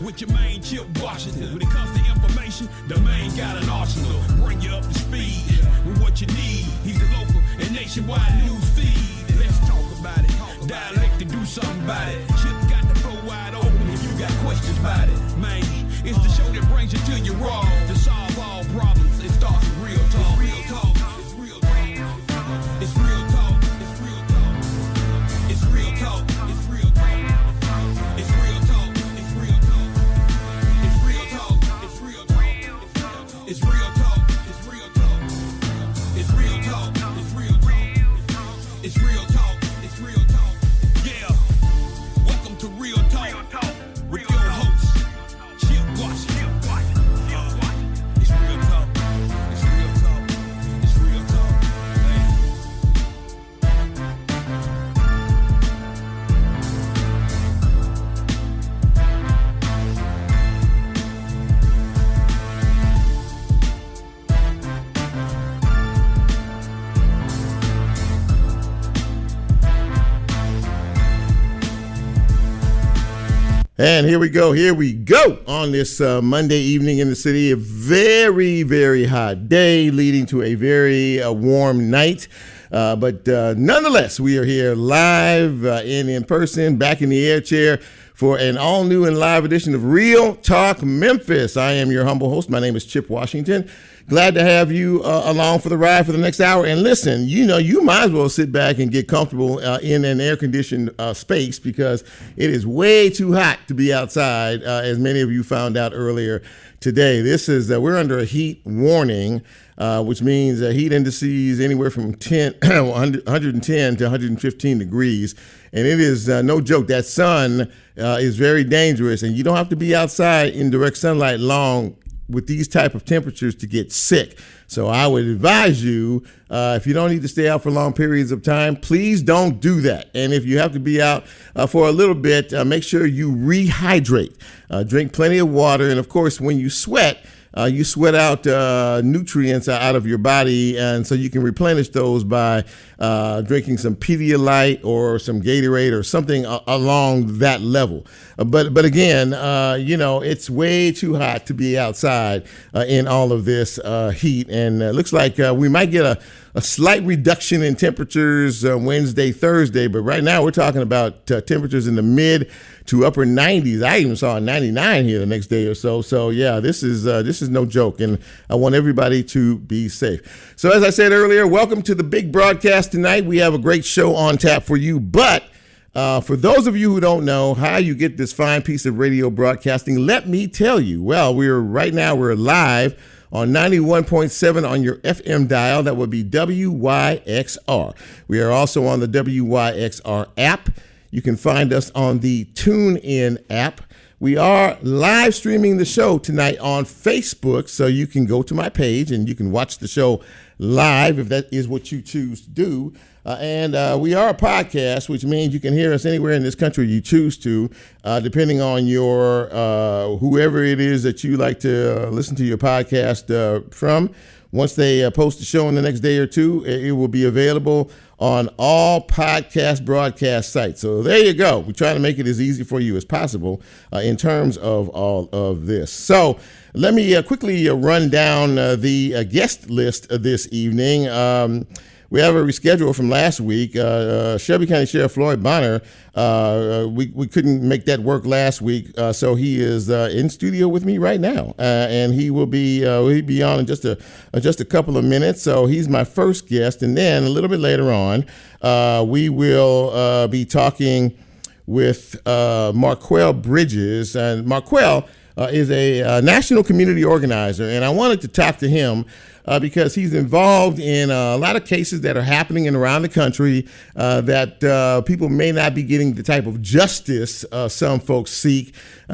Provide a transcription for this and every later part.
with your main Chip Washington. When it comes to information, the main got an arsenal. Bring you up to speed with what you need. He's the local and nationwide news feed. Let's talk about it. Dialect to do something about it. Chip got the flow wide open if you got questions about it. Man, it's the show that brings you to your raw. To solve all problems, it starts with real talk. Real talk. It's real talk. It's real talk. It's real talk. It's real talk. It's real talk. It's real talk. It's real talk. It's real talk. It's real talk. It's real talk. It's real talk. It's real talk. It's real talk. It's real talk. It's real talk. Yeah. Welcome to Real Talk with your host, Chip Washington. It's real talk. It's real talk. It's real talk. And here we go on this Monday evening in the city. A very, very hot day leading to a very warm night. But nonetheless, we are here live in person, back in the air chair for an all new and live edition of Real Talk Memphis. I am your humble host. My name is Chip Washington. Glad to have you along for the ride for the next hour. And listen, you might as well sit back and get comfortable in an air-conditioned space because it is way too hot to be outside, as many of you found out earlier today. This is we're under a heat warning, which means heat indices anywhere from 110 to 115 degrees. And it is no joke. That sun is very dangerous, and you don't have to be outside in direct sunlight long with these type of temperatures to get sick. So I would advise you, if you don't need to stay out for long periods of time, please don't do that. And if you have to be out for a little bit, make sure you rehydrate. Drink plenty of water. And of course, when you sweat out nutrients out of your body, and so you can replenish those by drinking some Pedialyte or some Gatorade or something along that level. But again, it's way too hot to be outside in all of this heat, and it looks like we might get a slight reduction in temperatures Wednesday, Thursday, but right now we're talking about temperatures in the mid to upper 90s. I even saw a 99 here the next day or so. So yeah, this is no joke, and I want everybody to be safe. So as I said earlier, welcome to the big broadcast tonight. We have a great show on tap for you, but for those of you who don't know how you get this fine piece of radio broadcasting, let me tell you. Well, we're live on 91.7 on your FM dial. That would be WYXR. We are also on the WYXR app. You can find us on the TuneIn app. We are live streaming the show tonight on Facebook, so you can go to my page and you can watch the show live if that is what you choose to do. And we are a podcast, which means you can hear us anywhere in this country you choose to, depending on your whoever it is that you like to listen to your podcast from. Once they post the show in the next day or two, it will be available on all podcast broadcast sites. So there you go. We try to make it as easy for you as possible in terms of all of this. So let me quickly run down the guest list this evening. We have a reschedule from last week. Shelby County Sheriff Floyd Bonner, we couldn't make that work last week, so he is in studio with me right now, and he'll be on in just a couple of minutes. So he's my first guest, and then a little bit later on, we will be talking with Marquell Bridges, and Marquell is a national community organizer, and I wanted to talk to him because he's involved in a lot of cases that are happening in around the country that people may not be getting the type of justice some folks seek.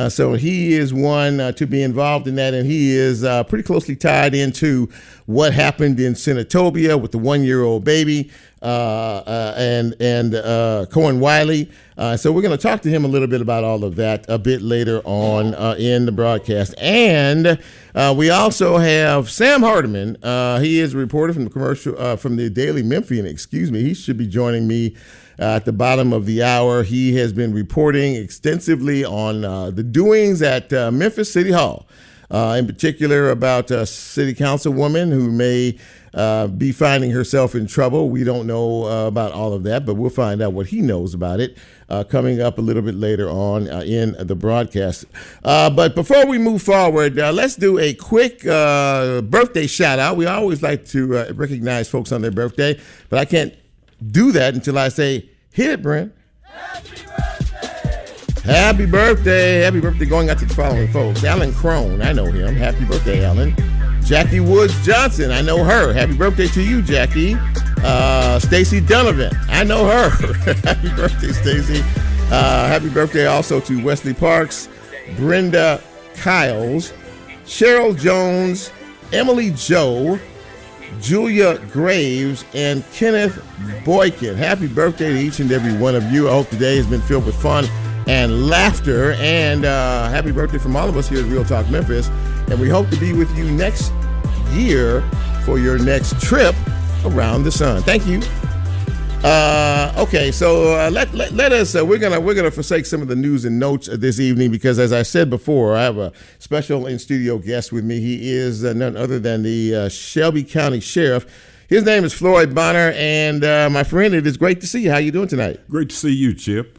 So he is one to be involved in that, and he is pretty closely tied into what happened in Senatobia with the 1-year-old baby and Cohen Wiley. So we're going to talk to him a little bit about all of that a bit later on in the broadcast. And we also have Sam Hardiman. He is a reporter from the Daily Memphian. He should be joining me At the bottom of the hour, he has been reporting extensively on the doings at Memphis City Hall, in particular about a city councilwoman who may be finding herself in trouble. We don't know about all of that, but we'll find out what he knows about it coming up a little bit later on in the broadcast. But before we move forward, let's do a quick birthday shout out. We always like to recognize folks on their birthday, but I can't do that until I say, hit it, Brent. Happy birthday! Happy birthday. Happy birthday going out to the following folks. Alan Crone, I know him. Happy birthday, Alan. Jackie Woods Johnson, I know her. Happy birthday to you, Jackie. Stacy Donovan, I know her. Happy birthday, Stacy. Happy birthday also to Wesley Parks, Brenda Kiles, Cheryl Jones, Emily Joe, Julia Graves, and Kenneth Boykin. Happy birthday to each and every one of you. I hope today has been filled with fun and laughter. And happy birthday from all of us here at Real Talk Memphis. And we hope to be with you next year for your next trip around the sun. Thank you. Okay, so let us. We're gonna forsake some of the news and notes this evening because, as I said before, I have a special in studio guest with me. He is none other than the Shelby County Sheriff. His name is Floyd Bonner, and my friend, it is great to see you. How you doing tonight? Great to see you, Chip.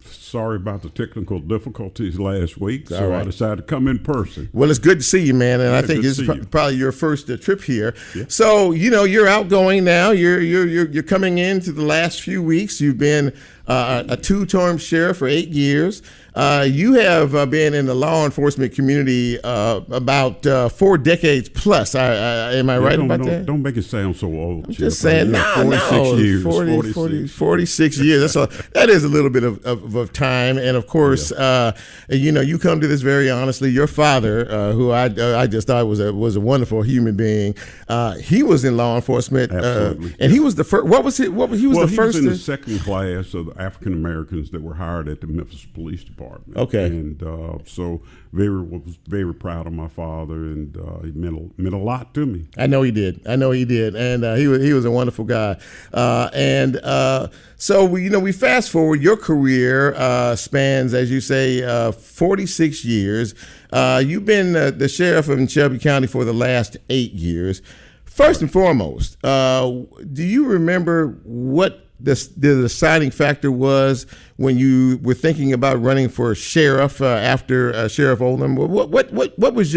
Sorry about the technical difficulties last week, so I decided to come in person. Well, it's good to see you, man, and I think it's probably your first trip here. Yeah. So, you're outgoing now. You're coming into the last few weeks. You've been a two-term sheriff for 8 years. You have been in the law enforcement community about 4 decades plus. Am I right about that? Don't make it sound so old, I'm Chip. just saying, 46 years. 46 years. That is a little bit of time. And, of course, you come to this very honestly. Your father, who I just thought was a wonderful human being, he was in law enforcement. Absolutely. And he was the first. What was he? He was the first. He was in the second class of the African Americans that were hired at the Memphis Police Department. Okay. And so was very proud of my father, and he meant a lot to me. I know he did. And he was a wonderful guy. So we fast forward. Your career spans, as you say, 46 years. You've been the sheriff of Shelby County for the last 8 years. First and foremost, do you remember what the deciding factor was when you were thinking about running for sheriff after Sheriff Oldham? What was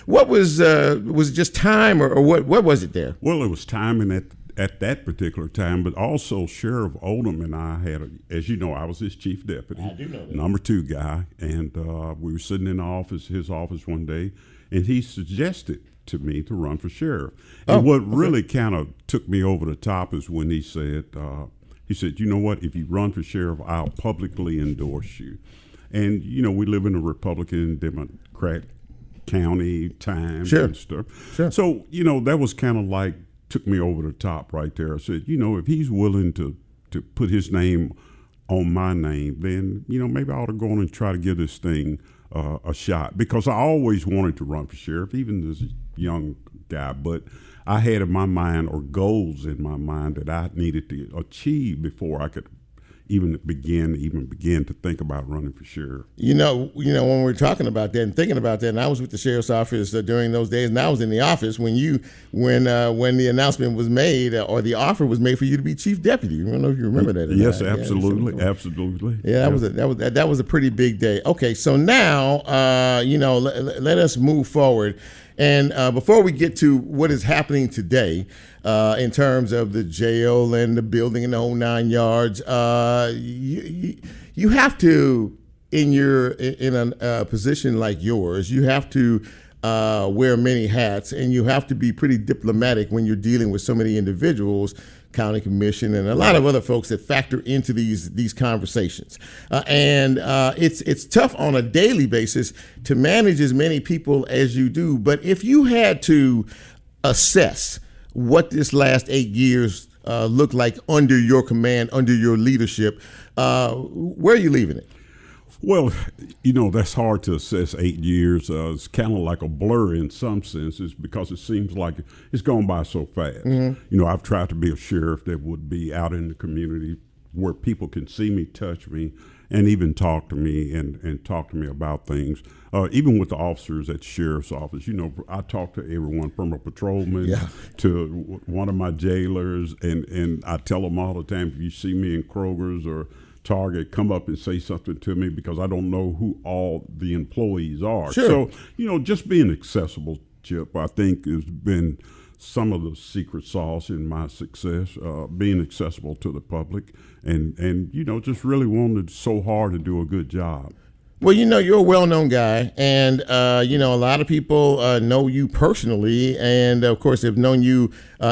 was it just time or what was it there? Well, it was timing at that particular time, but also Sheriff Oldham and I had, as you know, I was his chief deputy. I do know that. Number 2 guy, and we were sitting in his office one day, and he suggested to me to run for sheriff. And what really kind of took me over the top is when he said, you know what, if you run for sheriff, I'll publicly endorse you. And, we live in a Republican, Democrat county time and stuff. Sure. So, that was kind of like, took me over the top right there. I said, if he's willing to put his name on my name, then, maybe I ought to go on and try to give this thing a shot. Because I always wanted to run for sheriff, even as a young guy, but I had in my mind, or goals in my mind, that I needed to achieve before I could even begin to think about running for sheriff. When we're talking about that and thinking about that, and I was with the sheriff's office during those days, and I was in the office when the announcement was made or the offer was made for you to be chief deputy. I don't know if you remember that. Yes, absolutely, absolutely. Yeah, that was a pretty big day. Okay, so now let us move forward. And before we get to what is happening today, in terms of the jail and the building and the whole 9 yards, you have to, in a position like yours, you have to wear many hats, and you have to be pretty diplomatic when you're dealing with so many individuals, county commission, and a lot of other folks that factor into these conversations. And it's tough on a daily basis to manage as many people as you do. But if you had to assess what this last 8 years looked like under your command, under your leadership, where are you leaving it? Well, that's hard to assess 8 years. It's kind of like a blur in some senses because it seems like it's gone by so fast. Mm-hmm. I've tried to be a sheriff that would be out in the community where people can see me, touch me, and even talk to me and talk to me about things. Even with the officers at the sheriff's office, I talk to everyone from a patrolman to one of my jailers, and I tell them all the time, if you see me in Kroger's or Target, come up and say something to me, because I don't know who all the employees are. Sure. So, just being accessible, Chip, I think has been some of the secret sauce in my success, being accessible to the public and just really wanted so hard to do a good job. Well, you're a well-known guy, and, a lot of people know you personally, and, of course, have known you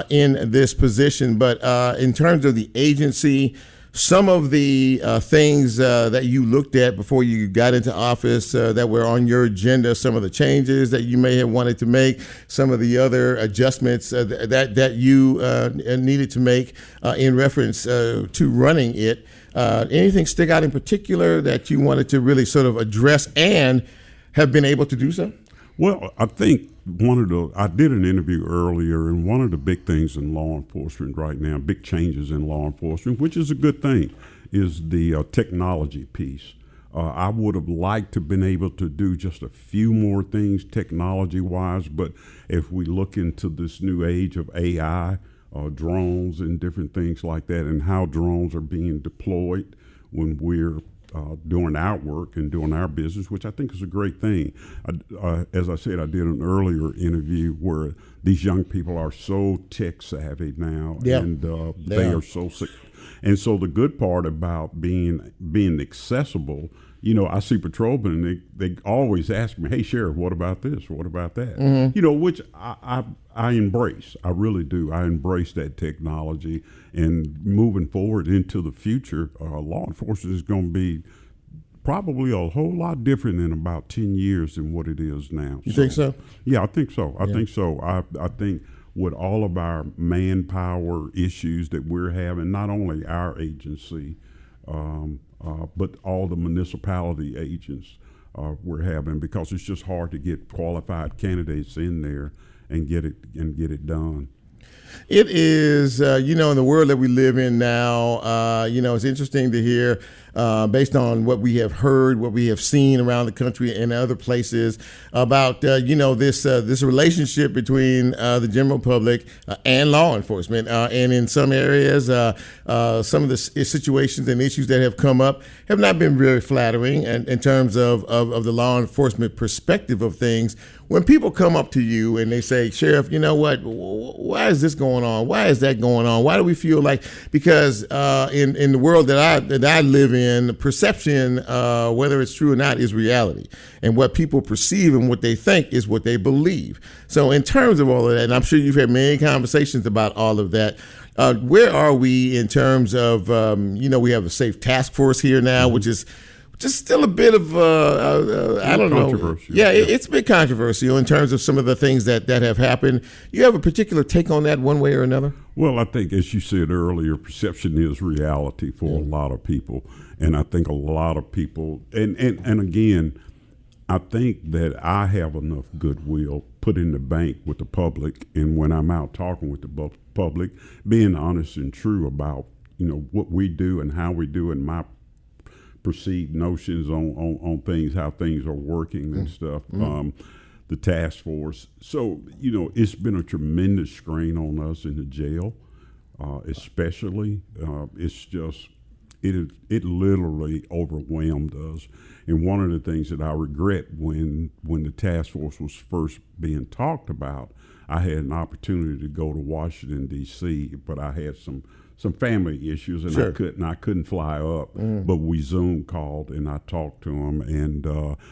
in this position. But in terms of the agency, some of the things that you looked at before you got into office that were on your agenda, some of the changes that you may have wanted to make, some of the other adjustments that you needed to make in reference to running it. Anything stick out in particular that you wanted to really sort of address and have been able to do so? Well, I think I did an interview earlier, and one of the big things in law enforcement right now, big changes in law enforcement, which is a good thing, is the technology piece. I would have liked to have been able to do just a few more things technology-wise, but if we look into this new age of AI, drones and different things like that, and how drones are being deployed when we're doing our work and doing our business, which I think is a great thing. As I said, I did an earlier interview where these young people are so tech savvy now, and they are so sick. And so the good part about being accessible, I see patrolmen, and they always ask me, "Hey, Sheriff, what about this? What about that?" Mm-hmm. Which I embrace. I really do. I embrace that technology. And moving forward into the future, law enforcement is going to be probably a whole lot different in about 10 years than what it is now. You think so? Yeah, I think so. I think so. I think with all of our manpower issues that we're having, not only our agency, but all the municipality agents we're having, because it's just hard to get qualified candidates in there and get it done. It is, in the world that we live in now, it's interesting to hear, based on what we have heard, what we have seen around the country and other places about, this relationship between the general public and law enforcement. And in some areas, some of the situations and issues that have come up have not been very flattering in terms of the law enforcement perspective of things. When people come up to you and they say, "Sheriff, you know what? Why is this going on? Why is that going on? Why do we feel like?" Because in the world that I live in, perception, whether it's true or not, is reality, and what people perceive and what they think is what they believe. So, in terms of all of that, and I'm sure you've had many conversations about all of that. Where are we in terms of we have a safe task force here now, which is just still a bit of I don't know. Yeah, it's a bit controversial in terms of some of the things that have happened. You have a particular take on that one way or another? Well, I think, as you said earlier, perception is reality for a lot of people. And I think a lot of people, and again, I think that I have enough goodwill put in the bank with the public, and when I'm out talking with the public, being honest and true about what we do and how we do, and my perceived notions on things, how things are working and stuff. The task force. So, it's been a tremendous strain on us in the jail, especially. It's just, it literally overwhelmed us. And one of the things that I regret when the task force was first being talked about, I had an opportunity to go to Washington, D.C., but I had some family issues, and Sure. I couldn't fly up. But we Zoom called, and I talked to him, and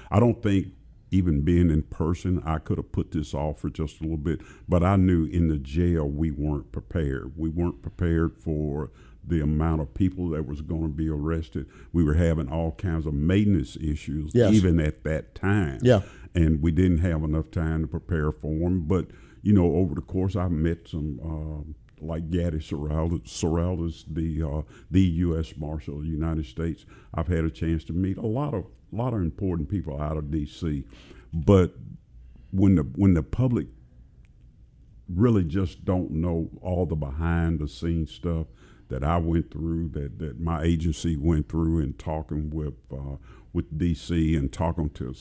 I don't think even being in person, I could have put this off for just a little bit. But I knew in the jail we weren't prepared. We weren't prepared for the amount of people that was going to be arrested. We were having all kinds of maintenance issues, even at that time. Yeah. And we didn't have enough time to prepare for them. But, over the course, I've met some like Gaddy Sorrell is the U.S. Marshal of the United States. I've had a chance to meet a lot of important people out of D.C. But when the public really just don't know all the behind the scenes stuff, that I went through, that my agency went through, in talking with D.C. and talking to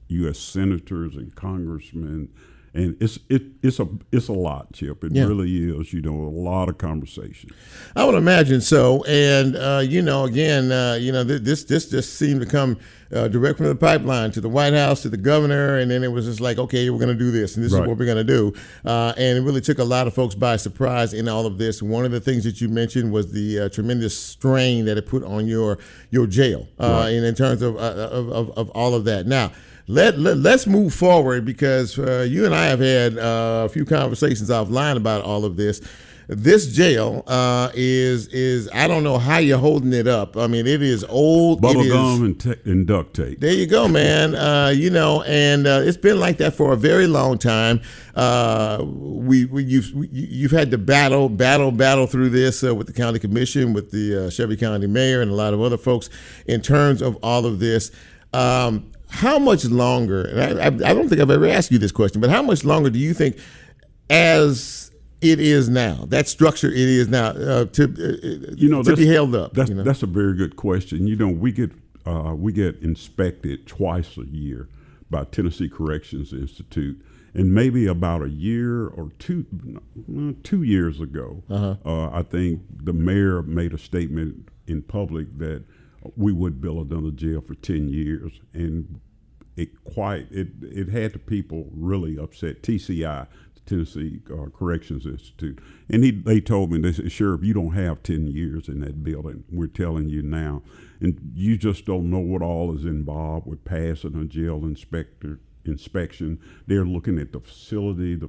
U.S. senators and congressmen. And it's a lot, Chip. It really is. A lot of conversation. I would imagine so. And this just seemed to come direct from the pipeline to the White House, to the governor, and then it was just like, okay, we're going to do this, and this is what we're going to do. And it really took a lot of folks by surprise in all of this. One of the things that you mentioned was the tremendous strain that it put on your jail, and in terms of all of that. Now, let's move forward, because you and I have had a few conversations offline about all of this. This jail is I don't know how you're holding it up. I mean, it is old. Bubble gum and duct tape. There you go, man. And it's been like that for a very long time. You've had to battle through this with the county commission, with the Shelby County mayor, and a lot of other folks in terms of all of this. How much longer, and I don't think I've ever asked you this question, but how much longer do you think, as it is now, that structure it is now, to be held up? That's a very good question. We get inspected twice a year by Tennessee Corrections Institute, and maybe about a year or 2 years ago, I think the mayor made a statement in public that we would build another jail for 10 years, and it had the people really upset. TCI, Tennessee Corrections Institute, and they told me, they said, "Sheriff, you don't have 10 years in that building. We're telling you now, and you just don't know what all is involved with passing a jail inspection. They're looking at the facility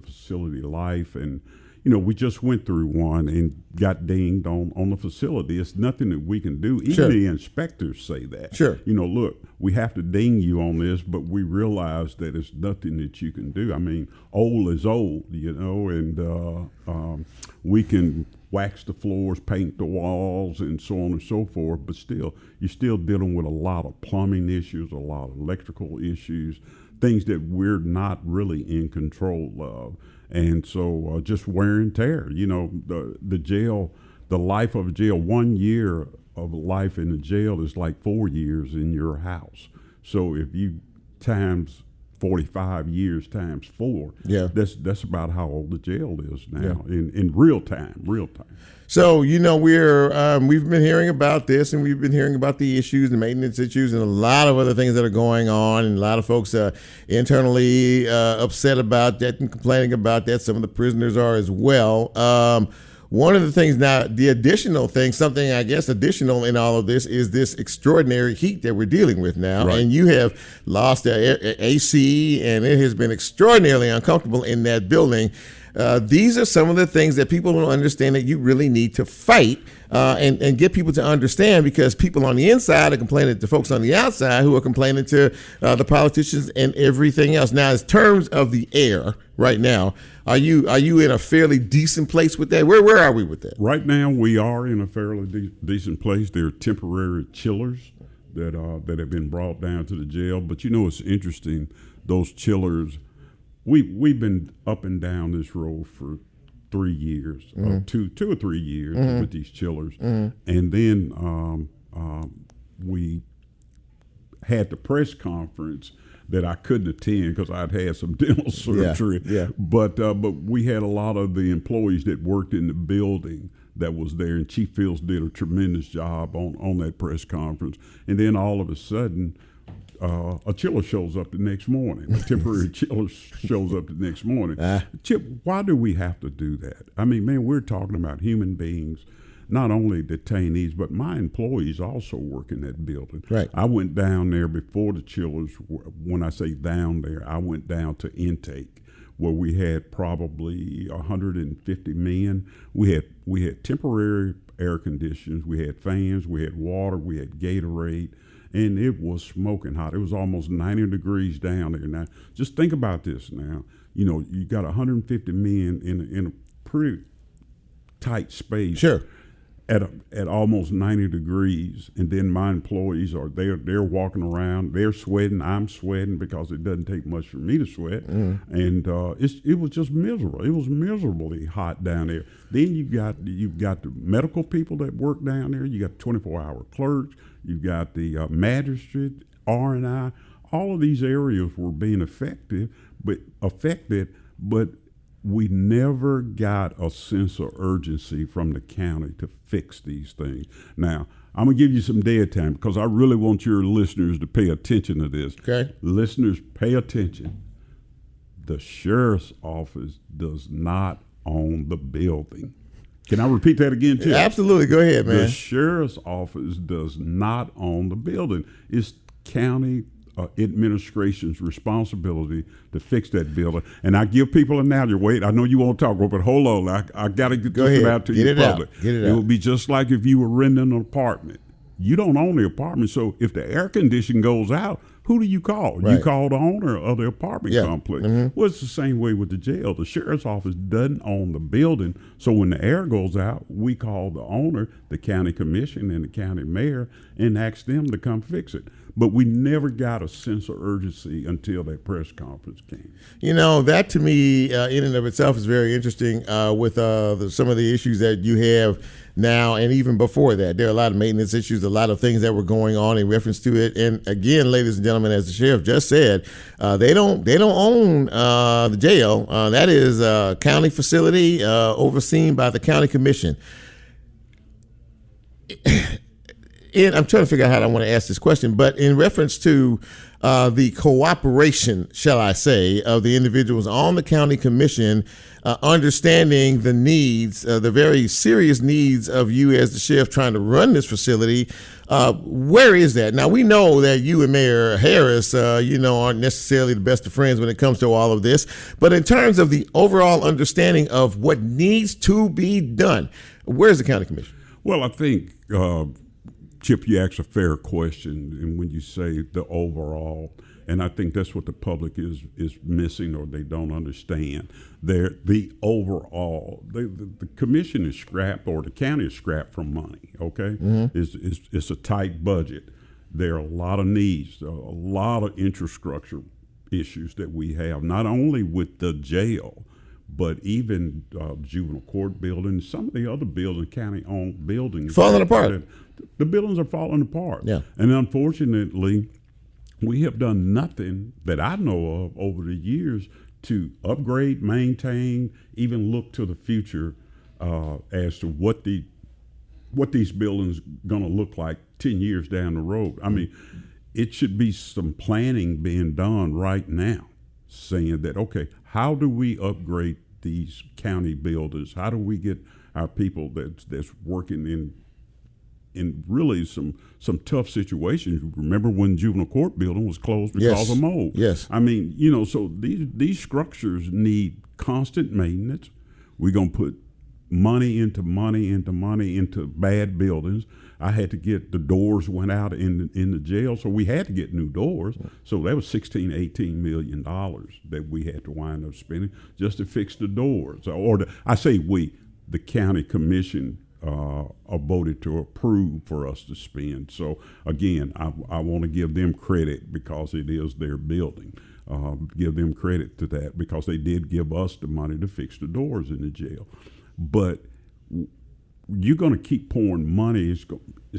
life, and we just went through one and got dinged on the facility. It's nothing that we can do. Even the inspectors say that. Sure. Look, we have to ding you on this, but we realize that it's nothing that you can do. I mean, old is old, and we can wax the floors, paint the walls, and so on and so forth, but still, you're still dealing with a lot of plumbing issues, a lot of electrical issues, things that we're not really in control of. And so just wear and tear, the jail, the life of a jail, 1 year of life in the jail is like 4 years in your house. So if you times 45 years times 4, that's about how old the jail is now in real time. So, we've been hearing about this, and we've been hearing about the issues, the maintenance issues, and a lot of other things that are going on, and a lot of folks internally upset about that and complaining about that. Some of the prisoners are as well. One of the things now, the additional thing, something I guess additional in all of this, is this extraordinary heat that we're dealing with now. Right. And you have lost AC, and it has been extraordinarily uncomfortable in that building. These are some of the things that people don't understand that you really need to fight and get people to understand, because people on the inside are complaining to folks on the outside who are complaining to the politicians and everything else. Now, in terms of the air right now, are you in a fairly decent place with that? Where are we with that? Right now, we are in a fairly decent place. There are temporary chillers that have been brought down to the jail. But it's interesting, those chillers. We've been up and down this road for 3 years, 2 or 3 years with these chillers, and then we had the press conference that I couldn't attend because I'd had some dental surgery. But we had a lot of the employees that worked in the building that was there, and Chief Fields did a tremendous job on that press conference. And then all of a sudden, a chiller shows up the next morning. A temporary chiller shows up the next morning. Chip, why do we have to do that? I mean, man, we're talking about human beings, not only detainees, but my employees also work in that building. Right. I went down there before the chillers. When I say down there, I went down to intake, where we had probably 150 men. We had temporary air conditions. We had fans. We had water. We had Gatorade. And it was smoking hot. It was almost 90 degrees down there. Now, just think about this now. You got 150 men in a pretty tight space. Sure. at almost 90 degrees, and then my employees are they're walking around, they're sweating, I'm sweating because it doesn't take much for me to sweat, and it was just miserable. It was miserably hot down there. Then you've got the medical people that work down there. You got 24-hour clerks. You've got the magistrate, R&I. All of these areas were being affected, but we never got a sense of urgency from the county to fix these things. Now, I'm going to give you some dead time because I really want your listeners to pay attention to this. Okay. Listeners, pay attention. The sheriff's office does not own the building. Can I repeat that again, too? Absolutely. Go ahead, man. The sheriff's office does not own the building. It's county administration's responsibility to fix that building. And I give people an analogy. Wait, I know you won't talk, but hold on. I got to get this out to you public. It will be just like if you were renting an apartment. You don't own the apartment, so if the air conditioning goes out, who do you call? Right. You call the owner of the apartment complex. Well, it's the same way with the jail. The sheriff's office doesn't own the building, so when the air goes out, we call the owner, the county commission, and the county mayor, and ask them to come fix it. But we never got a sense of urgency until that press conference came. You know, that to me, in and of itself, is very interesting with some of the issues that you have now, and even before that. There are a lot of maintenance issues, a lot of things that were going on in reference to it. And again, ladies and gentlemen, as the sheriff just said, they don't own the jail. That is a county facility overseen by the county commission. And I'm trying to figure out how I want to ask this question, but in reference to the cooperation, shall I say, of the individuals on the county commission, understanding the needs, the very serious needs of you as the sheriff trying to run this facility, where is that? Now, we know that you and Mayor Harris, aren't necessarily the best of friends when it comes to all of this, but in terms of the overall understanding of what needs to be done, where's the county commission? Well, I think Chip, you asked a fair question, and when you say the overall, and I think that's what the public is missing or they don't understand. The overall, the commission is scrapped, or the county is scrapped from money. Okay, it's a tight budget. There are a lot of needs, a lot of infrastructure issues that we have, not only with the jail, but even juvenile court buildings, some of the other buildings, county-owned buildings, falling apart. The buildings are falling apart. Yeah. And unfortunately, we have done nothing that I know of over the years to upgrade, maintain, even look to the future as to what these buildings going to look like 10 years down the road. I mean, it should be some planning being done right now, saying that, okay, how do we upgrade these county buildings? How do we get our people that's working in really some tough situations? Remember when juvenile court building was closed because of mold? Yes. I mean, so these structures need constant maintenance. We're going to put money into bad buildings. I had to get the doors went out in the jail, so we had to get new doors. So that was $18 million that we had to wind up spending just to fix the doors. The county commission voted to approve for us to spend. So again, I want to give them credit because it is their building. Give them credit to that because they did give us the money to fix the doors in the jail. But you're going to keep pouring money. It's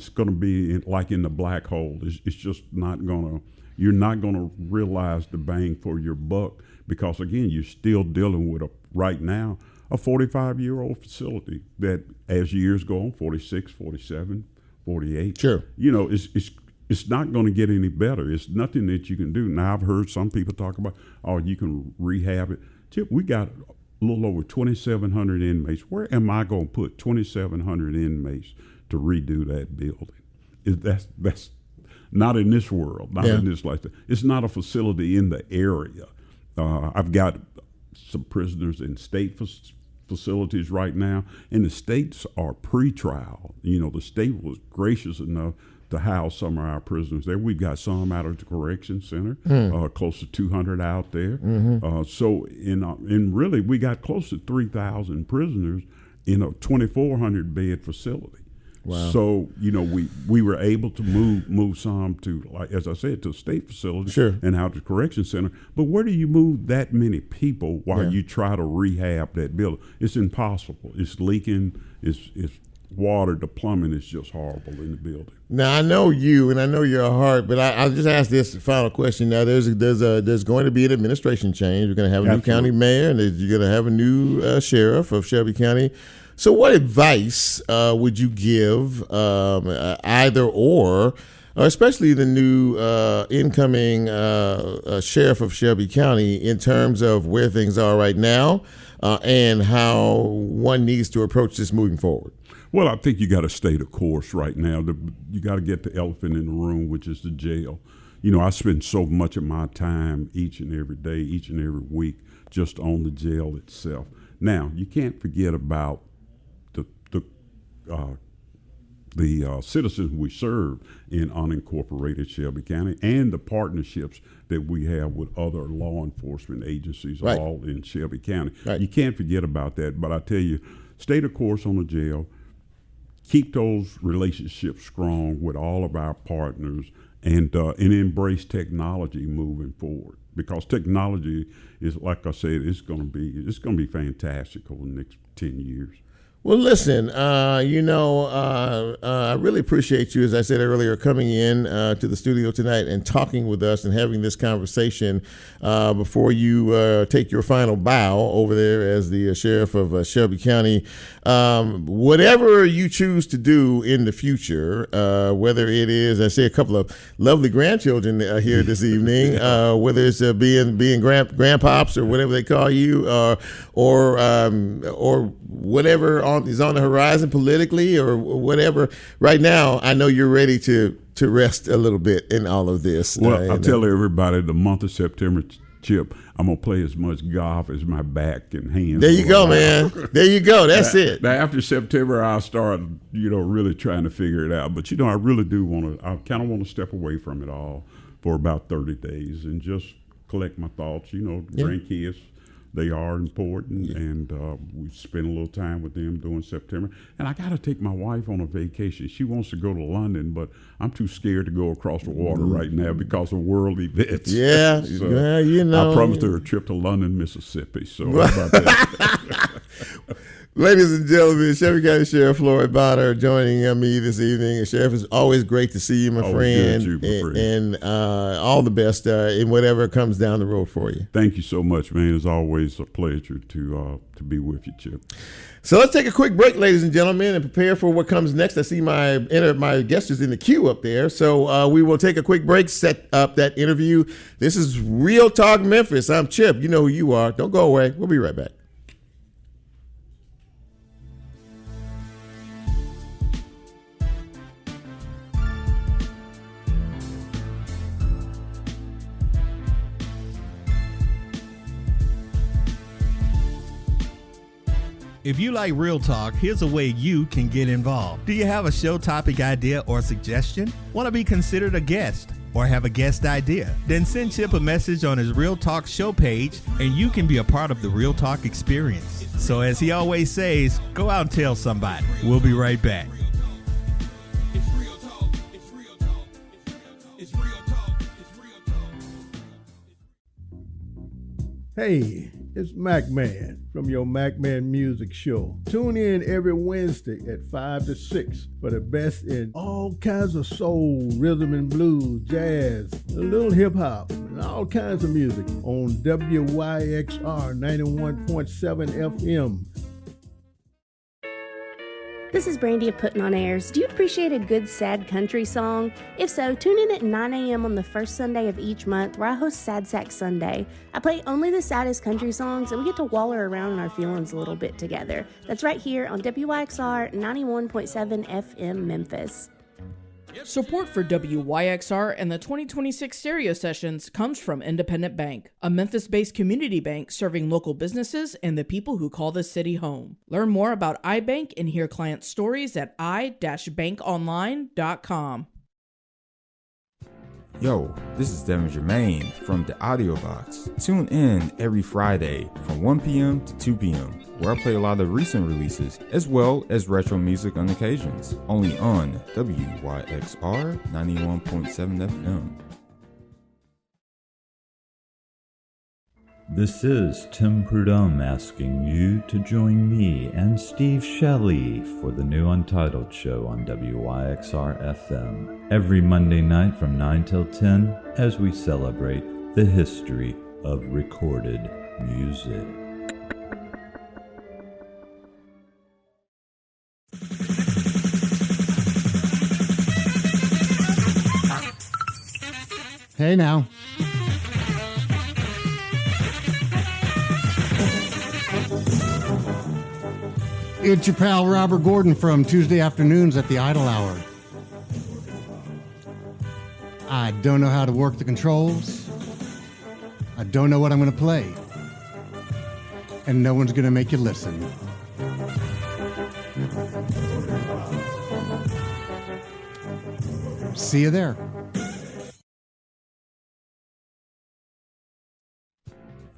going to be like in the black hole. It's just not going to. You're not going to realize the bang for your buck because again, you're still dealing with right now a 45-year-old facility that, as years go on, 46, 47, 48. Sure. It's not going to get any better. It's nothing that you can do. Now, I've heard some people talk about, you can rehab it. Chip, we got a little over 2,700 inmates. Where am I going to put 2,700 inmates to redo that building? That's not in this world, not in this lifestyle. It's not a facility in the area. I've got some prisoners in state facilities right now, and the states are pre-trial. The state was gracious enough to house some of our prisoners there. We've got some out at the correction center, close to 200 out there. So really, we got close to 3,000 prisoners in a 2,400 bed facility. Wow. So, we were able to move some to, like, as I said, to a state facility Sure. and out to correction center. But where do you move that many people while you try to rehab that building? It's impossible. It's leaking. It's water. The plumbing is just horrible in the building. Now I know you, and I know your heart, but I'll just ask this final question. Now there's going to be an administration change. We're going to have a new county mayor, and you're going to have a new sheriff of Shelby County. So what advice would you give, either or especially the new incoming sheriff of Shelby County, in terms of where things are right now and how one needs to approach this moving forward? Well, I think you got to stay the course right now. You got to get the elephant in the room, which is the jail. I spend so much of my time each and every day, each and every week, just on the jail itself. Now, you can't forget about the citizens we serve in unincorporated Shelby County and the partnerships that we have with other law enforcement agencies, right, all in Shelby County. Right. You can't forget about that. But I tell you, stay the course on the jail. Keep those relationships strong with all of our partners, and embrace technology moving forward, because technology is, like I said, it's going to be fantastic over the next 10 years. Well, listen, I really appreciate you, as I said earlier, coming in to the studio tonight and talking with us and having this conversation before you take your final bow over there as the sheriff of Shelby County. Whatever you choose to do in the future, whether it is, I see a couple of lovely grandchildren here this evening, whether it's being grandpops or whatever they call you, or whatever is on the horizon politically or whatever. Right now, I know you're ready to rest a little bit in all of this. Well, I tell everybody, the month of September, Chip, I'm going to play as much golf as my back and hands. There you go, man. There you go. That's it. Now, after September, I'll start, really trying to figure it out. But, I really do I kind of want to step away from it all for about 30 days and just collect my thoughts. Grandkids, they are important, and we spend a little time with them during September. And I got to take my wife on a vacation. She wants to go to London, but I'm too scared to go across the water right now because of world events. Yeah, so well, I promised her a trip to London, Mississippi. So how about that? Ladies and gentlemen, Shelby County Sheriff Floyd Bonner joining me this evening. Sheriff, it's always great to see you, my friend. Good to you, my friend. And all the best in whatever comes down the road for you. Thank you so much, man. It's always a pleasure to be with you, Chip. So let's take a quick break, ladies and gentlemen, and prepare for what comes next. I see my guest is in the queue up there. So we will take a quick break, set up that interview. This is Real Talk Memphis. I'm Chip. You know who you are. Don't go away. We'll be right back. If you like Real Talk, here's a way you can get involved. Do you have a show topic idea or suggestion? Want to be considered a guest or have a guest idea? Then send Chip a message on his Real Talk show page and you can be a part of the Real Talk experience. So as he always says, go out and tell somebody. We'll be right back. Hey, it's Mac Man from your Mac Man Music Show. Tune in every Wednesday at 5 to 6 for the best in all kinds of soul, rhythm and blues, jazz, a little hip hop, and all kinds of music on WYXR 91.7 FM. This is Brandy of Putting on Airs. Do you appreciate a good sad country song? If so, tune in at 9 a.m. on the first Sunday of each month where I host Sad Sack Sunday. I play only the saddest country songs and we get to waller around in our feelings a little bit together. That's right here on WYXR 91.7 FM Memphis. Support for WYXR and the 2026 stereo sessions comes from Independent Bank, a Memphis-based community bank serving local businesses and the people who call the city home. Learn more about iBank and hear client stories at i-bankonline.com. Yo, this is Devin Germain from the Audio Box. Tune in every Friday from 1 p.m. to 2 p.m., where I play a lot of recent releases as well as retro music on occasions, only on WYXR 91.7 FM. This is Tim Prudhomme asking you to join me and Steve Shelley for the new Untitled show on WYXR FM every Monday night from 9 till 10 as we celebrate the history of recorded music. Hey now. It's your pal Robert Gordon from Tuesday Afternoons at the Idle Hour. I don't know how to work the controls. I don't know what I'm going to play. And no one's going to make you listen. See you there.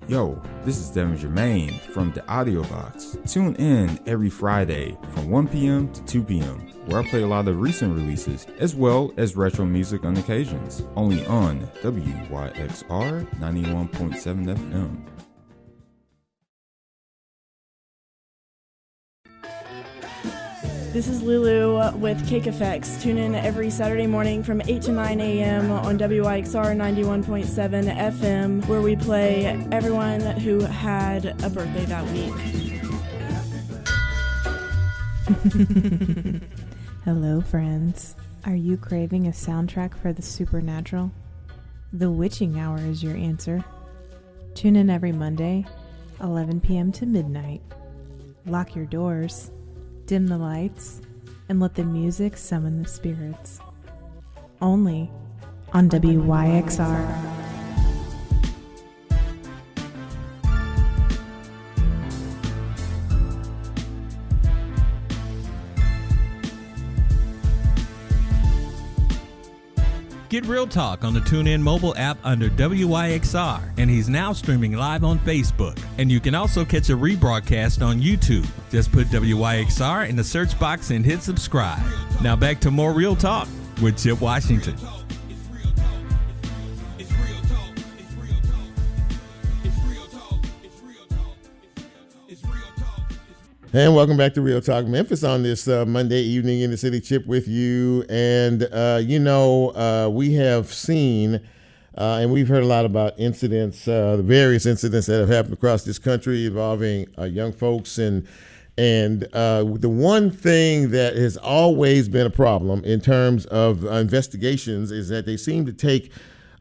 Yo, this is Devin Germain from the Audio Box. Tune in every Friday from 1 p.m. to 2 p.m., where I play a lot of recent releases as well as retro music on occasions, only on WYXR 91.7 FM. This is Lulu with Cake Effects. Tune in every Saturday morning from 8 to 9 a.m. on WYXR 91.7 FM, where we play everyone who had a birthday that week. Hello, friends. Are you craving a soundtrack for the supernatural? The Witching Hour is your answer. Tune in every Monday, 11 p.m. to midnight. Lock your doors, dim the lights, and let the music summon the spirits. Only on WYXR. Get Real Talk on the TuneIn mobile app under WYXR, and he's now streaming live on Facebook. And you can also catch a rebroadcast on YouTube. Just put WYXR in the search box and hit subscribe. Now back to more Real Talk with Chip Washington. And welcome back to Real Talk Memphis on this Monday evening in the city. Chip with you. And, we have seen and we've heard a lot about incidents, the various incidents that have happened across this country involving young folks. And the one thing that has always been a problem in terms of investigations is that they seem to take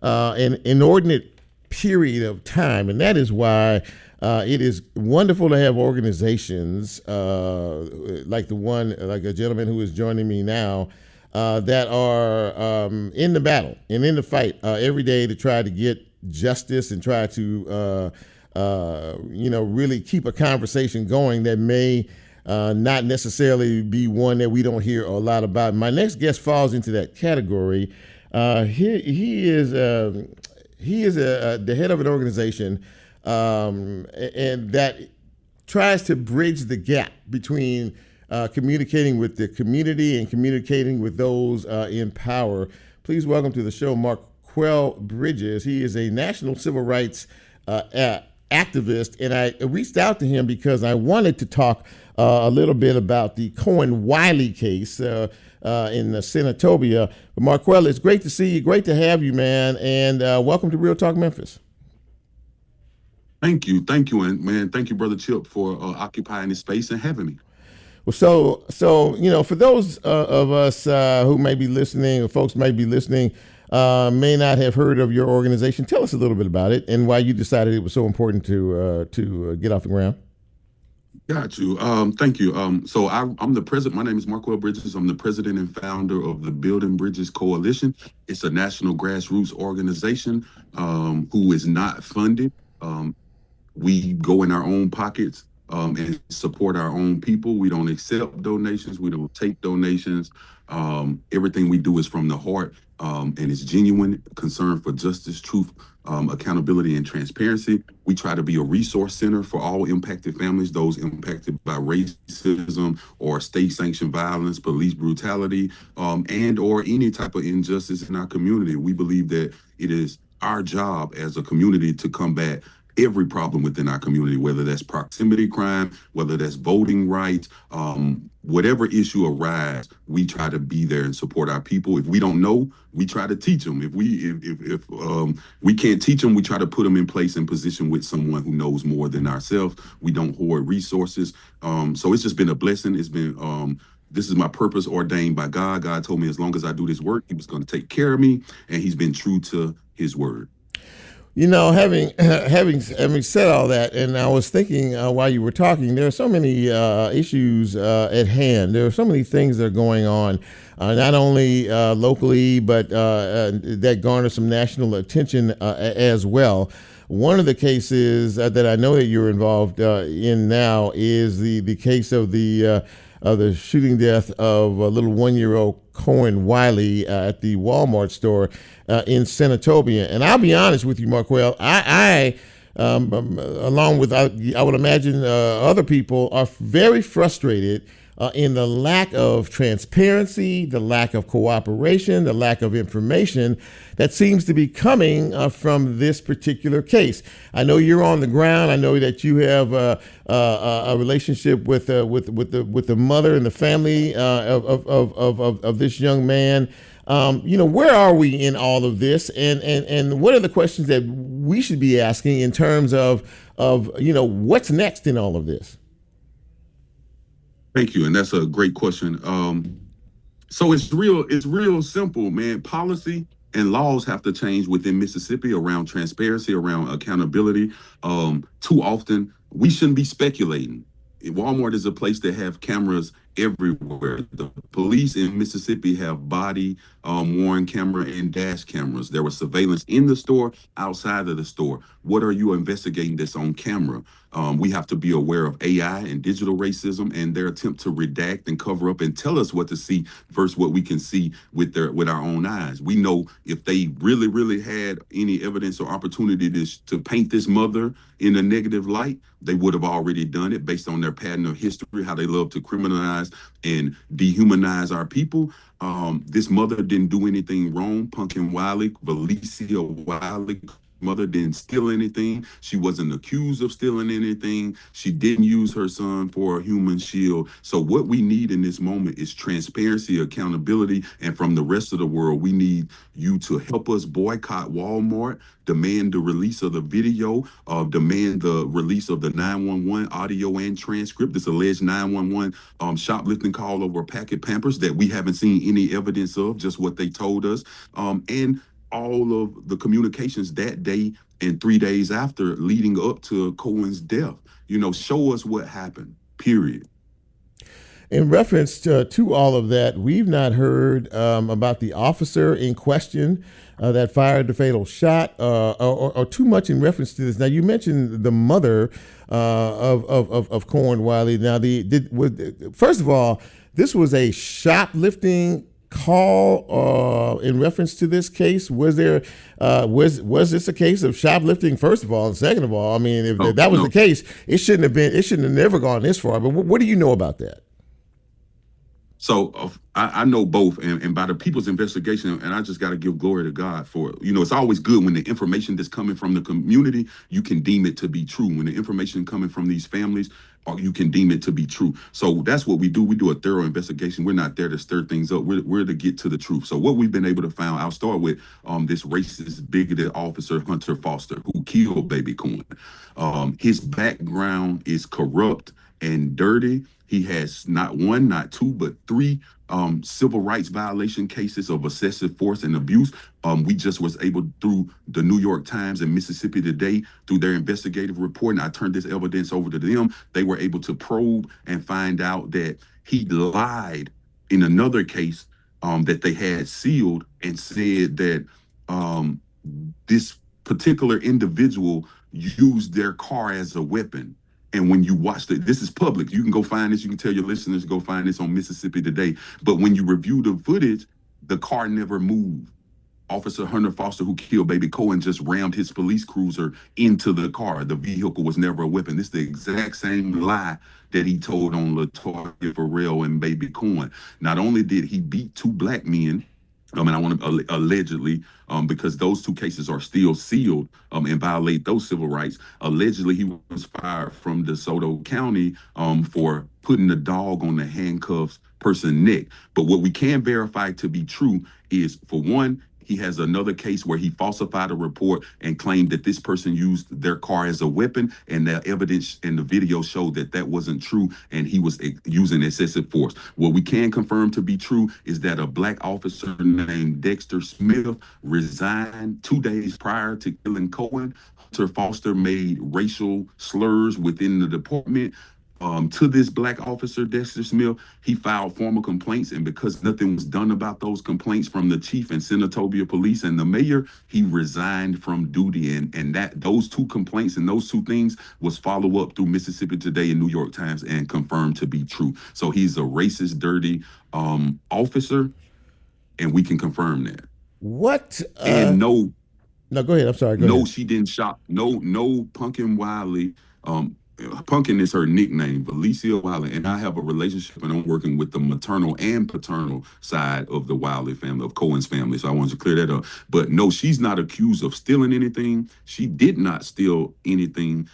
an inordinate period of time. And that is why it is wonderful to have organizations like a gentleman who is joining me now that are in the battle and in the fight every day to try to get justice and try to, really keep a conversation going that may not necessarily be one that we don't hear a lot about. My next guest falls into that category. He is the head of an organization and that tries to bridge the gap between communicating with the community and communicating with those in power. Please welcome to the show Marquell Bridges. He is a national civil rights activist, and I reached out to him because I wanted to talk a little bit about the Cohen-Wiley case in Senatobia. But Marquell, it's great to see you. Great to have you, man, and welcome to Real Talk Memphis. Thank you, and man, thank you, Brother Chip, for occupying this space and having me. Well, so for those of us who may be listening, or folks may be listening, may not have heard of your organization. Tell us a little bit about it and why you decided it was so important to get off the ground. Got you. Thank you. So I'm the president. My name is Marquell Bridges. I'm the president and founder of the Building Bridges Coalition. It's a national grassroots organization who is not funded. We go in our own pockets and support our own people. We don't accept donations. We don't take donations. Everything we do is from the heart. and it's genuine concern for justice, truth, accountability, and transparency. We try to be a resource center for all impacted families, those impacted by racism or state-sanctioned violence, police brutality, and or any type of injustice in our community. We believe that it is our job as a community to combat every problem within our community, whether that's proximity crime, whether that's voting rights, whatever issue arises, we try to be there and support our people. If we don't know, we try to teach them. If we can't teach them, we try to put them in place and position with someone who knows more than ourselves. We don't hoard resources. So it's just been a blessing. It's been this is my purpose ordained by God. God told me as long as I do this work, he was going to take care of me, and he's been true to his word. You know, having said all that, and I was thinking while you were talking, there are so many issues at hand. There are so many things that are going on, not only locally, but that garner some national attention as well. One of the cases that I know that you're involved in now is the case of the shooting death of a little 1-year-old Cohen Wiley at the Walmart store in Senatobia. And I'll be honest with you, Marquell, I along with, I would imagine other people, are very frustrated in the lack of transparency, the lack of cooperation, the lack of information that seems to be coming from this particular case. I know you're on the ground. I know that you have a relationship with the mother and the family of this young man. You know, where are we in all of this, and what are the questions that we should be asking in terms of you know, what's next in all of this? Thank you, and that's a great question. So it's real simple, man. Policy and laws have to change within Mississippi around transparency, around accountability. Too often, we shouldn't be speculating. Walmart is a place that have cameras everywhere. The police in Mississippi have body worn camera and dash cameras. There was surveillance in the store, outside of the store. What are you investigating that's on camera? We have to be aware of AI and digital racism and their attempt to redact and cover up and tell us what to see versus what we can see with our own eyes. We know if they really had any evidence or opportunity to paint this mother in a negative light, they would have already done it based on their pattern of history, how they love to criminalize and dehumanize our people. This mother didn't do anything wrong. Pumpkin Wiley, Valencia Wiley, mother didn't steal anything. She wasn't accused of stealing anything. She didn't use her son for a human shield. So what we need in this moment is transparency, accountability, and from the rest of the world, we need you to help us boycott Walmart, demand the release of the video, demand the release of the 911 audio and transcript, this alleged 911 shoplifting call over a packet Pampers that we haven't seen any evidence of, just what they told us, and all of the communications that day and 3 days after leading up to Cohen's death. You know, show us what happened, period. In reference to all of that, we've not heard about the officer in question that fired the fatal shot, or too much in reference to this. Now, you mentioned the mother of Cohen Wiley. Now, first of all, this was a shoplifting call in reference to this case. Was there was this a case of shoplifting, first of all, and second of all, I mean, if that was the case, it shouldn't have never gone this far. But what do you know about that? So I know both, and by the people's investigation, and I just got to give glory to God for it. You know, it's always good when the information that's coming from the community, you can deem it to be true. When the information coming from these families, you can deem it to be true. So that's what we do. We do a thorough investigation. We're not there to stir things up. We're to get to the truth. So what we've been able to find, I'll start with this racist, bigoted officer, Hunter Foster, who killed baby Cohen. His background is corrupt and dirty. He has not one, not two, but three civil rights violation cases of excessive force and abuse. We just was able, through the New York Times and Mississippi Today, through their investigative report, and I turned this evidence over to them, they were able to probe and find out that he lied in another case that they had sealed and said that this particular individual used their car as a weapon. And when you watch this is public. You can go find this. You can tell your listeners to go find this on Mississippi Today. But when you review the footage, the car never moved. Officer Hunter Foster, who killed baby Cohen, just rammed his police cruiser into the car. The vehicle was never a weapon. This is the exact same lie that he told on LaToya Burrell and baby Cohen. Not only did he beat 2 black men, and I want to allegedly, because those 2 cases are still sealed and violate those civil rights. Allegedly, he was fired from DeSoto County for putting the dog on the handcuffs person neck. But what we can verify to be true is, for one, he has another case where he falsified a report and claimed that this person used their car as a weapon, and the evidence and the video showed that that wasn't true, and he was using excessive force. What we can confirm to be true is that a black officer named Dexter Smith resigned 2 days prior to killing Cohen. Hunter Foster made racial slurs within the department. To this black officer, Dexter Smith, he filed formal complaints, and because nothing was done about those complaints from the chief and Senatobia Police and the mayor, he resigned from duty. And that those 2 complaints and those 2 things was follow up through Mississippi Today and New York Times and confirmed to be true. So he's a racist, dirty officer, and we can confirm that. What? And no, go ahead. I'm sorry. Go ahead. She didn't shop. No, Pumpkin Wiley. Pumpkin is her nickname, Valicia Wiley, and I have a relationship, and I'm working with the maternal and paternal side of the Wiley family, of Cohen's family. So I wanted to clear that up. But no, she's not accused of stealing anything. She did not steal anything.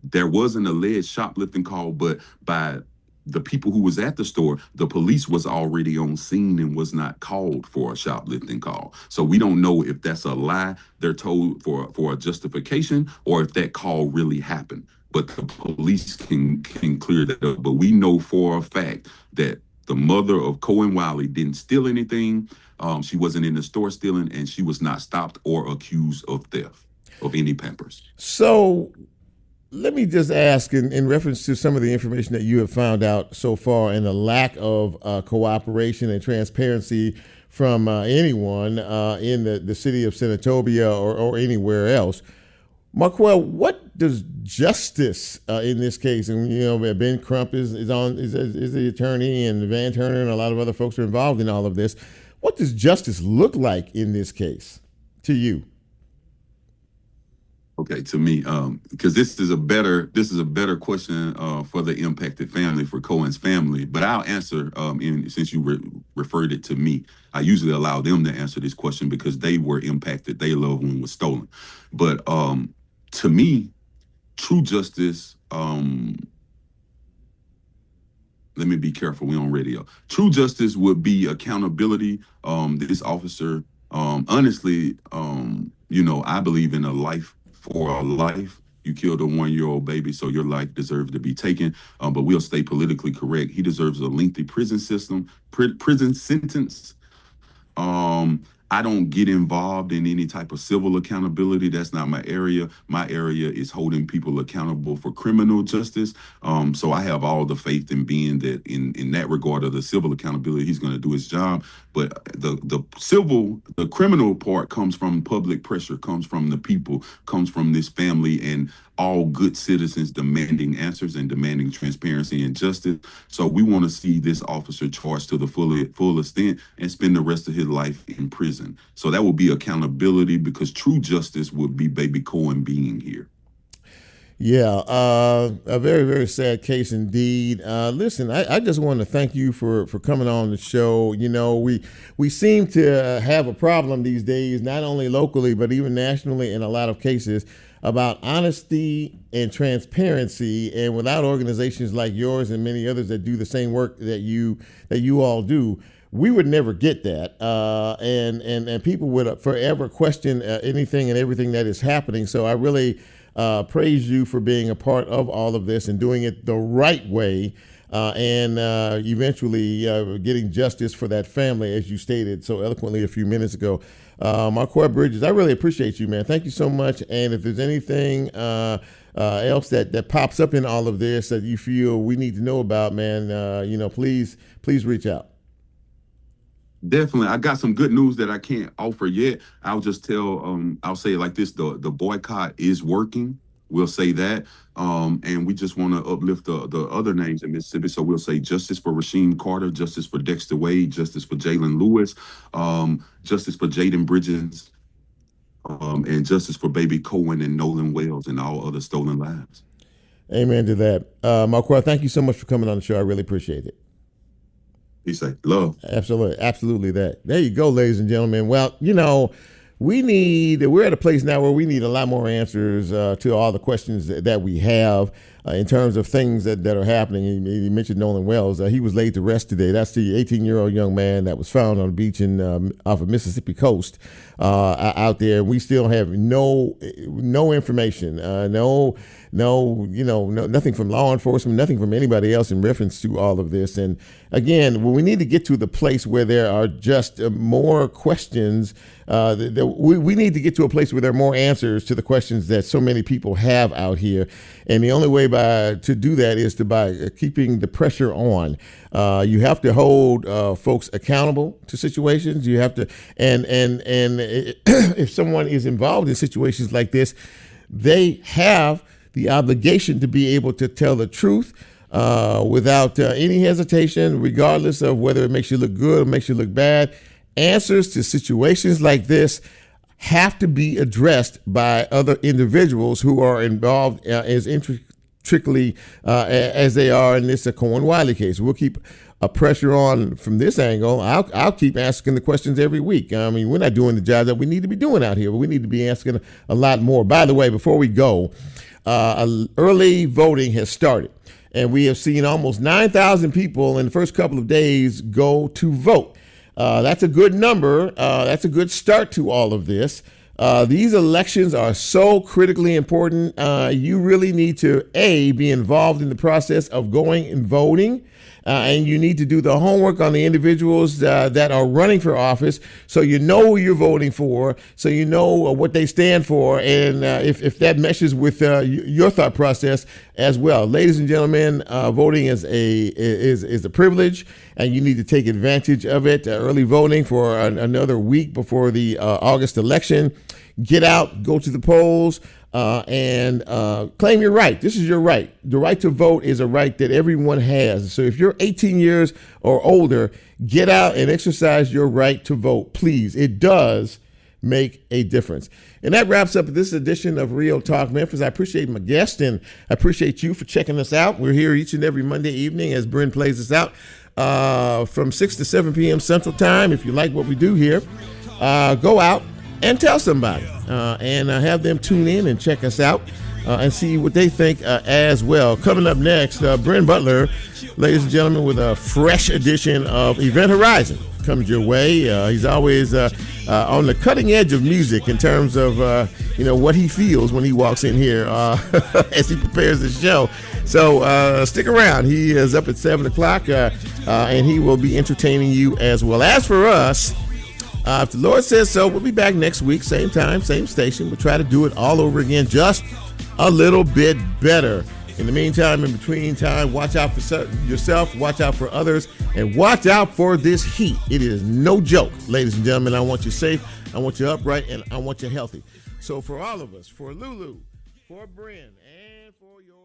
There was an alleged shoplifting call, but by the people who was at the store, the police was already on scene and was not called for a shoplifting call. So we don't know if that's a lie they're told for a justification, or if that call really happened. But the police can clear that up. But we know for a fact that the mother of Cohen Wiley didn't steal anything. She wasn't in the store stealing, and she was not stopped or accused of theft of any Pampers. So let me just ask, in reference to some of the information that you have found out so far and the lack of cooperation and transparency from anyone in the city of Senatobia or anywhere else, Marquell, what does justice in this case, and Ben Crump is the attorney, and Van Turner and a lot of other folks are involved in all of this. What does justice look like in this case to you? Okay, to me, because this is a better question for the impacted family, for Cohen's family. But I'll answer, since you referred it to me. I usually allow them to answer this question because they were impacted. Their loved one was stolen. But to me, true justice, let me be careful, we're on radio. True justice would be accountability. This officer, honestly, I believe in a life for a life. You killed a 1-year-old baby, so your life deserves to be taken. But we'll stay politically correct. He deserves a lengthy prison sentence. I don't get involved in any type of civil accountability. That's not my area. My area is holding people accountable for criminal justice. So I have all the faith in being that in that regard of the civil accountability, he's going to do his job. But the criminal part comes from public pressure, comes from the people, comes from this family and all good citizens demanding answers and demanding transparency and justice. So we want to see this officer charged to the full extent and spend the rest of his life in prison. So that would be accountability, because true justice would be baby Cohen being here. Yeah, a very, very sad case indeed. Listen, I just want to thank you for coming on the show. We seem to have a problem these days, not only locally, but even nationally in a lot of cases, about honesty and transparency. And without organizations like yours and many others that do the same work that you all do, we would never get that. And people would forever question anything and everything that is happening. So I really praise you for being a part of all of this and doing it the right way, and eventually getting justice for that family, as you stated so eloquently a few minutes ago. Marquell Bridges, I really appreciate you, man. Thank you so much. And if there's anything else that pops up in all of this that you feel we need to know about, man, please reach out. Definitely. I got some good news that I can't offer yet. I'll just I'll say it like this, the boycott is working. We'll say that. And we just want to uplift the other names in Mississippi. So we'll say justice for Rasheem Carter, justice for Dexter Wade, justice for Jalen Lewis, justice for Jaden Bridges, and justice for Baby Cohen and Nolan Wells and all other stolen lives. Amen to that. Marquell, thank you so much for coming on the show. I really appreciate it. He say love. Absolutely that. There you go, ladies and gentlemen. Well, we're at a place now where we need a lot more answers to all the questions that we have in terms of things that are happening. You mentioned Nolan Wells. He was laid to rest today. That's the 18-year-old young man that was found on the beach off of Mississippi coast out there. We still have no information, nothing from law enforcement, nothing from anybody else in reference to all of this. And again, we need to get to the place where there are just more questions. We need to get to a place where there are more answers to the questions that so many people have out here. And the only way to do that is by keeping the pressure on. You have to hold folks accountable to situations. You have to, and if someone is involved in situations like this, they have the obligation to be able to tell the truth without any hesitation, regardless of whether it makes you look good or makes you look bad. Answers to situations like this have to be addressed by other individuals who are involved as intricately as they are in this Cohen Wiley case. We'll keep a pressure on from this angle. I'll keep asking the questions every week. I mean, we're not doing the job that we need to be doing out here, but we need to be asking a lot more. By the way, before we go, early voting has started, and we have seen almost 9,000 people in the first couple of days go to vote. That's a good number. That's a good start to all of this. These elections are so critically important. You really need to, be involved in the process of going and voting. And you need to do the homework on the individuals that are running for office, so you know who you're voting for, so you know what they stand for, and if that meshes with your thought process as well. Ladies and gentlemen, voting is a privilege, and you need to take advantage of it. Early voting for another week before the August election. Get out, go to the polls. And claim your right. This is your right. The right to vote is a right that everyone has. So if you're 18 years or older, get out and exercise your right to vote, please. It does make a difference. And that wraps up this edition of Real Talk Memphis. I appreciate my guest, and I appreciate you for checking us out. We're here each and every Monday evening as Bryn plays us out from 6 to 7 p.m. Central Time. If you like what we do here, go out and tell somebody and have them tune in and check us out and see what they think as well. Coming up next, Bryn Butler, ladies and gentlemen, with a fresh edition of Event Horizon comes your way. He's always on the cutting edge of music in terms of what he feels when he walks in here as he prepares the show. So stick around. He is up at 7 o'clock and he will be entertaining you as well. As for us, if the Lord says so, we'll be back next week, same time, same station. We'll try to do it all over again, just a little bit better. In the meantime, in between time, watch out for yourself, watch out for others, and watch out for this heat. It is no joke, ladies and gentlemen. I want you safe, I want you upright, and I want you healthy. So for all of us, for Lulu, for Bryn, and for your